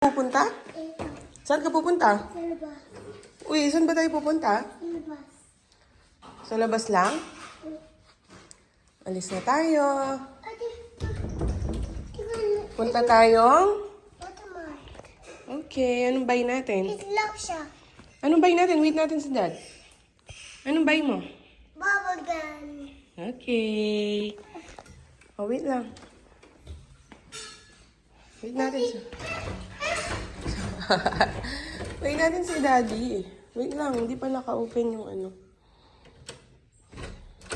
Pupunta? Saan ka pupunta? Sa labas. Uy, saan ba tayo pupunta? Sa labas. Sa labas lang? Alis na tayo. Ate, Punta tayong? watermark. Okay, anong buy natin? Itlog siya. Anong buy natin? Wait natin sa dad. Anong buy mo? Bubble gum. Okay. Oh, wait lang. Wait natin sa... Wait natin si daddy. Wait lang, hindi pa naka-open yung ano.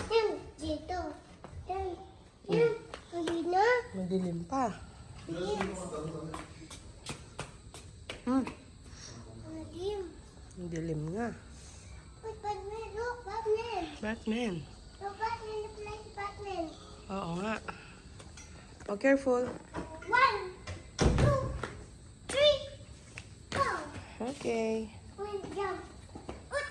Yan, dito. Yan. Yan. Hindi na. Madilim pa. Madim. Madilim nga. Wait, Batman. Look, Batman. Batman. Look, Batman. The place Batman. Oo nga. Oh, careful. 1, 2, 3, go. Okay. Wait, jump. Ut.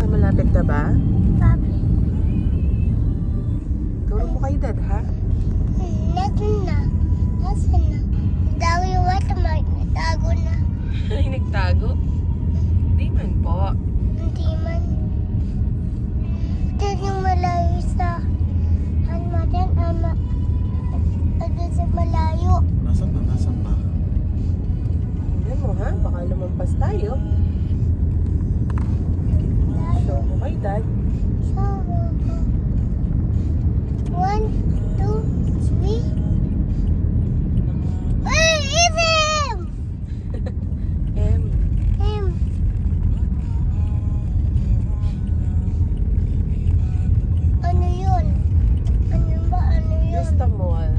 Malapit na ba? Papi. Turo mo kay dad, ha? Nasaan na? Nasaan na? Daw yung watermark. Natago na. Ay, nagtago? Di man po. Hindi man. Ito yung malayo sa Hanmatan ama. Ito sa malayo. Nasaan na? Nasaan na? Tignan mo, ha? Baka lumampas tayo. Show mo kay dad. Show mo ko. 1, 2, 3. Hey, it's him! M. Him. Ano yun? Ano ba? Ano yun? Vista Mall.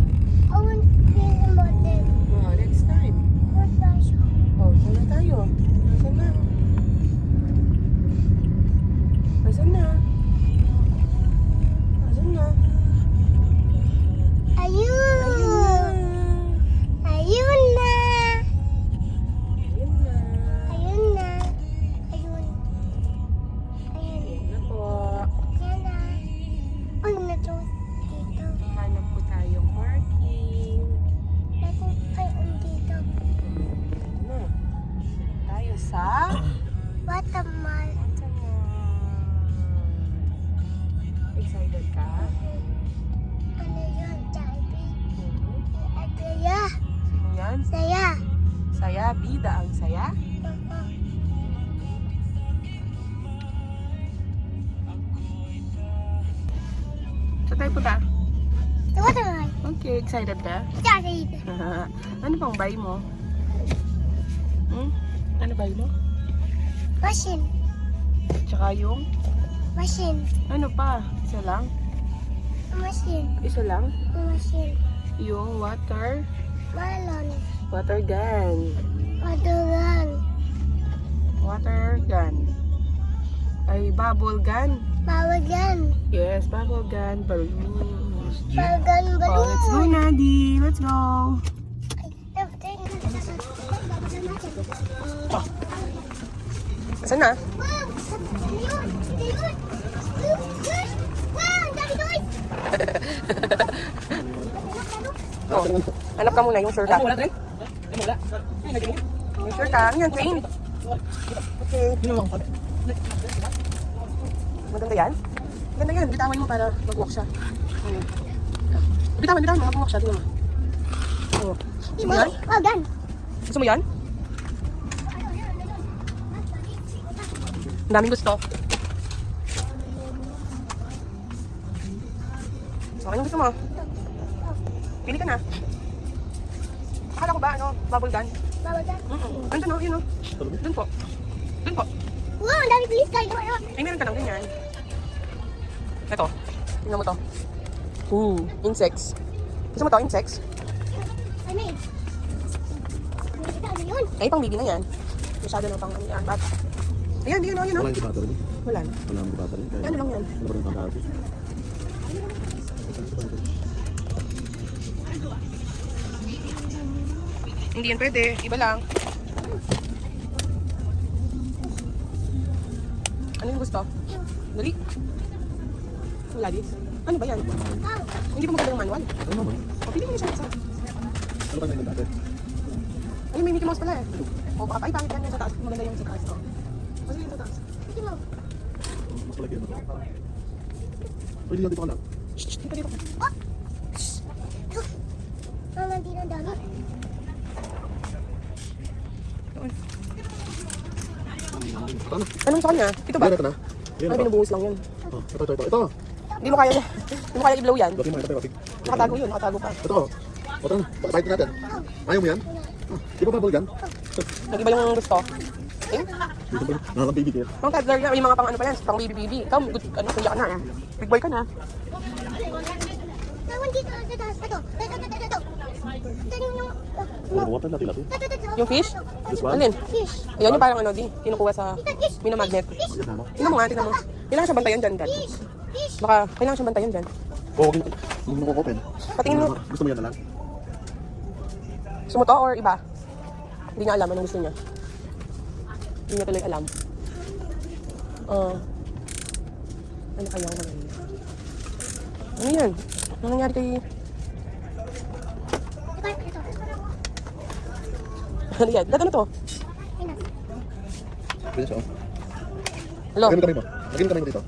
I want this model. Oh, next time. What ba siya? Oh, saan na tayo? Saan na? Saan na? Saan na? Ayun! Ayun na! Ayun na. Ayun na! Ayun. Ayun. Ayun na po. Yan na. Ay, nato. Dito. Hanap po tayong parking. Nato. Ay, dito. Na. Tayo sa... Watermark. Excited ka? Ano yun? Sabi. At saya. Sino yan? Saya. Saya, bida ang saya. Saan tayo punta? Sa watermark. Okay, excited ka? Sabi. Ano pang buy mo? Ano buy mo? Machine. Tsaka yung... Machine. Ano pa? Isa lang? Machine. Isa lang? Machine. Yung water gun. Watergun. Water gun. Ay, bubble gun. Bawagan. Yes, bubble gun. Balloons. Bawagan Oh, balloon. let's go, Nadi. Let's go. Saan na? Oh, hanap ka muna yung sure ka. Yung sure ka. Ano yan, train? Okay. Maganda yan? Maganda yan. Bitawan mo para mag-walk siya. Bitawan, mag-walk siya. Tingnan mo. Oh. Gusto mo yan? Bawagan. Gusto mo yan? Ang daming gusto. So, anong gusto mo? Pili ka na. Akala ko ba, bubble gun? Bawagan. Andun o, yun o. Dun po. Dun po. Wow, ang dami bilis tayo. Ay, meron ka lang ganyan. Ito. Tingnan mo to. Insects. Gusto mo to, insects? Ay, may. Ano yun? Ay, pang baby na yan. Masyado na pang bata. Ayan, yun o, yun o. Wala yung battery. Wala na. Wala yung battery. Ano lang yan? Ano ba yung pangkakapit? Hindi yan pwede. Iba lang. Ano yung gusto? Dali. Wala this. Ano ba yan? Ikaw. Hindi ba maganda ng manual? Ano naman? O, pili mo na siya isa. Ano ba yung dati? Ay, may Mickey Mouse pala eh. O, baka ay, pangit yan yung sa taas. Maganda yung sa taas. O. Kasi yung sa taas. Sige mo. Mas malaki ano to? Pwede lang dito ka lang. Dito, dito. Oh! Mama, hindi na dami. Doon. Ano? Anong sa kanya? Ito ba? Yan ito na. Yan Ay, ito. binubuhos lang yun. Oh, ito. Hindi mo kaya niya. Hindi mo kaya i-blow yan. Lagi mo ito, Papi. Nakatago yun, nakatago pa. Ito. O, tara na. Bite natin. Ayaw mo yan? Di ba bubble gun? Nag-iba yung gusto. Eh? Dito ba? Nalang baby kayo. Mga toddler yan, yung mga pang ano pa yan, pang baby. Ikaw, good, ano, kuya ka na. Big boy ka na. Naman dito sa taas. Ito. Ito. Ito yung... Ano, water natin natin. Yung fish? This one? Alin? Fish. Ayun, yung parang ano, di, kinukuha sa minamagnet. Yan na, no? Tingnan mo nga, tingnan mo. Kailangan siya bantayan dyan, Dad. Fish. Fish. Baka, kailangan siya bantayan dyan. Oo, huwag yung... Huwag mo open. Patingin mo, Gusto mo yan na lang? gusto mo to or iba? Hindi niya alam anong gusto niya. Hindi niya tuloy alam. Ano kaya ako naman? Ano yan? Ano nangyari kay... Ito. Ano yan? Dad, ano to? Ayun na. Pwede siya, oh. Hello? Lagyan mo kamay mo. Lagyan mo kamay mo dito.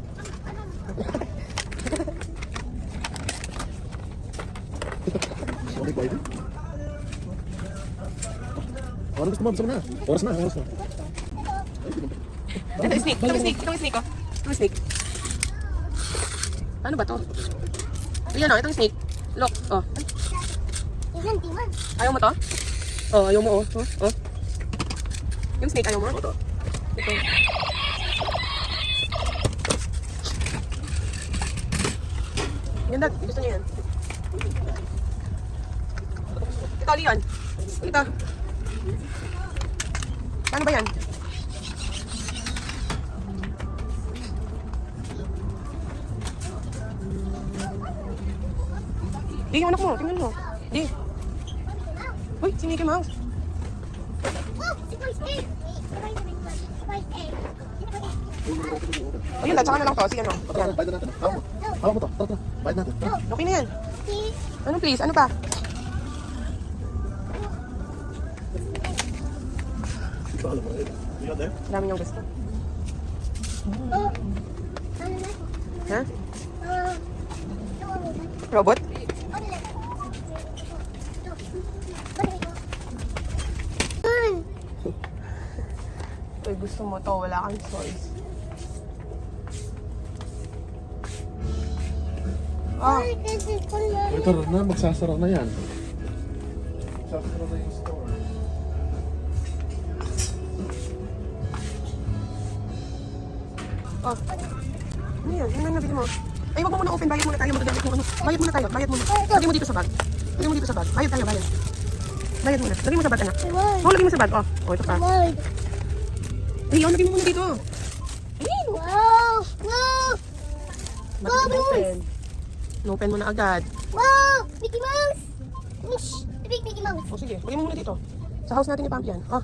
Okay, pwede. Oh, ano gusto mo? Gusto mo na. Oras na. Ito, snake. Ito, snake. Ito, snake, oh. Ito, snake. Ano ba to? Ayan, oh. Ito, snake. Look, oh. Yan, di man. Ayaw mo to? Oh, ayaw mo, oh. Oh. Yung snake, ayaw mo? Ito. Ito. Yan, Dad. Gusto niya yan. Ito, Leon. Ito. Ano ba yan? Di, yung anak mo. Tingnan mo. Di. Uy, si Mickey Mouse. Oh, si Vice A. Vice A. Ayun, Dad. Saka na lang to. Sige, ano. Yan. Bayad na natin. Hawak mo. Hawak mo to. Tara. Bayad natin. Okay na yan. Fish. Ano, please? Ano pa? Dami niyang gusto. Oh. Ano na? Ha? Ano na? Robot? Ano na? Ito. Ano ito? Yun. Uy, gusto mo to. Wala kang choice. Oh, Ay, kasi ko na. Uy, tara na. Magsasara na yan. Magsasara na yung store. oh. Ano yan? Ano nabili mo? Ay, wag mo muna open. Bayad muna tayo. Magagamit mo ano. Bayad muna tayo. Bayad muna. Lagay mo dito sa bag. Lagay mo dito sa bag. Bayad tayo, bayad. Bayad muna. Lagay mo sa bag, anak. Wow. Oh, lagay mo sa bag. Oh, oh ito pa. Wow. Ay, oh, lagay mo muna dito. Ay, Wow. Wow. bakit mo open? Open mo na agad. Wow. Mickey Mouse. Mish. The big Mickey Mouse. O sige, lagay mo muna dito. Sa house natin ni Pampi yan. Oh.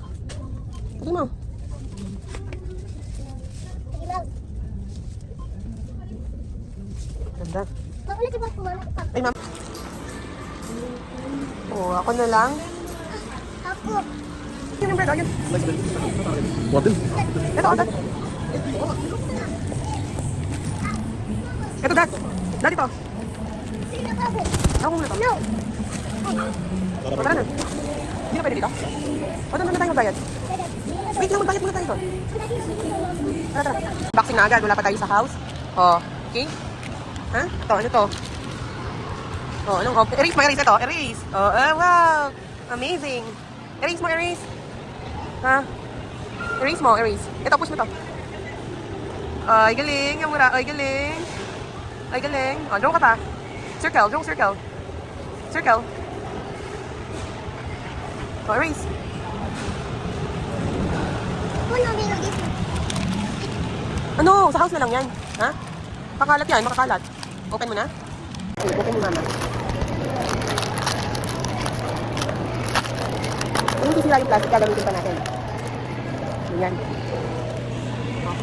Lagay mo. Mickey Mouse. Ganda. Makulit ba kumana ka pa? Ay, ma'am. Oh, ako na lang. Ako. Yun yung bread, oh, yun. Water. Ito, oh, Dad. Ito, Dad. Dad, ito. Sige na ako. Ako muna ito. No. Tara na. Hindi na pwede dito. O, doon na tayo magbayad. Wait lang, magbayad muna tayo doon. Tara, tara. Vaccine na agad, wala pa tayo sa house. Oh, okay? Ha? Ito, ano to? Oh, anong okay? Erase mo, erase ito. Erase. Oh, wow. Amazing. Erase mo, erase. Ha? Erase mo, erase. Ito, push mo to. Ay, galing. Yamura. Ay, galing. Ay, galing. Oh, draw ka pa. Circle, draw circle. Circle. Oh, erase. Wala meron dito. Ano? Sa house na lang yan. Ha? Makalat yan, makakalat. Open mo na? Okay, open mo mama. Kung hindi sila yung plastic, gagamitin pa natin. Yan. Oh.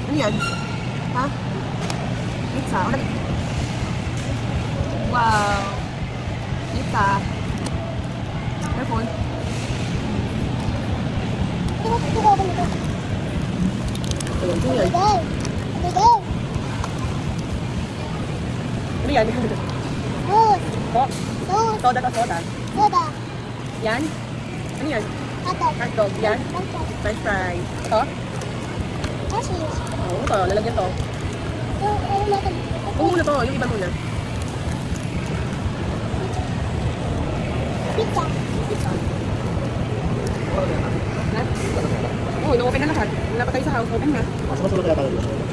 Ano yan? Ha? Pizza. O, Wow. Lisa. Careful. Ayun, ano yan? Ano yan? Soda to soda. Yan? Ano yan? Hotdog. Yan? French fries. Ito? Oo, ito. Lalagyan to. Oo, muna to. Yung iba muna. Pizza. Na? Oo, ino-open na lahat. Wala pa tayo sa house. Open na. Masama sila kaya tayo.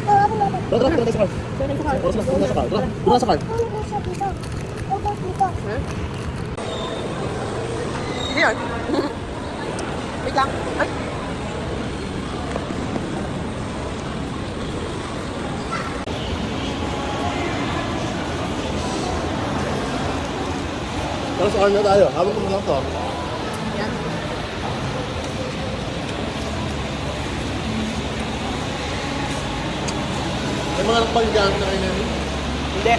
Oh, ako naman. Tara, tara, tara sa car. Wala tayo sa house. Oras na, doon na sa car. Tara, doon na sa car. Ano ba siya dito? Opo, dito. Ha? Hindi yan. Wait lang. Ay. Tara sa car na tayo. Habang ko lang to. Yan. May mga nakapagyan na kayo na yun. Hindi.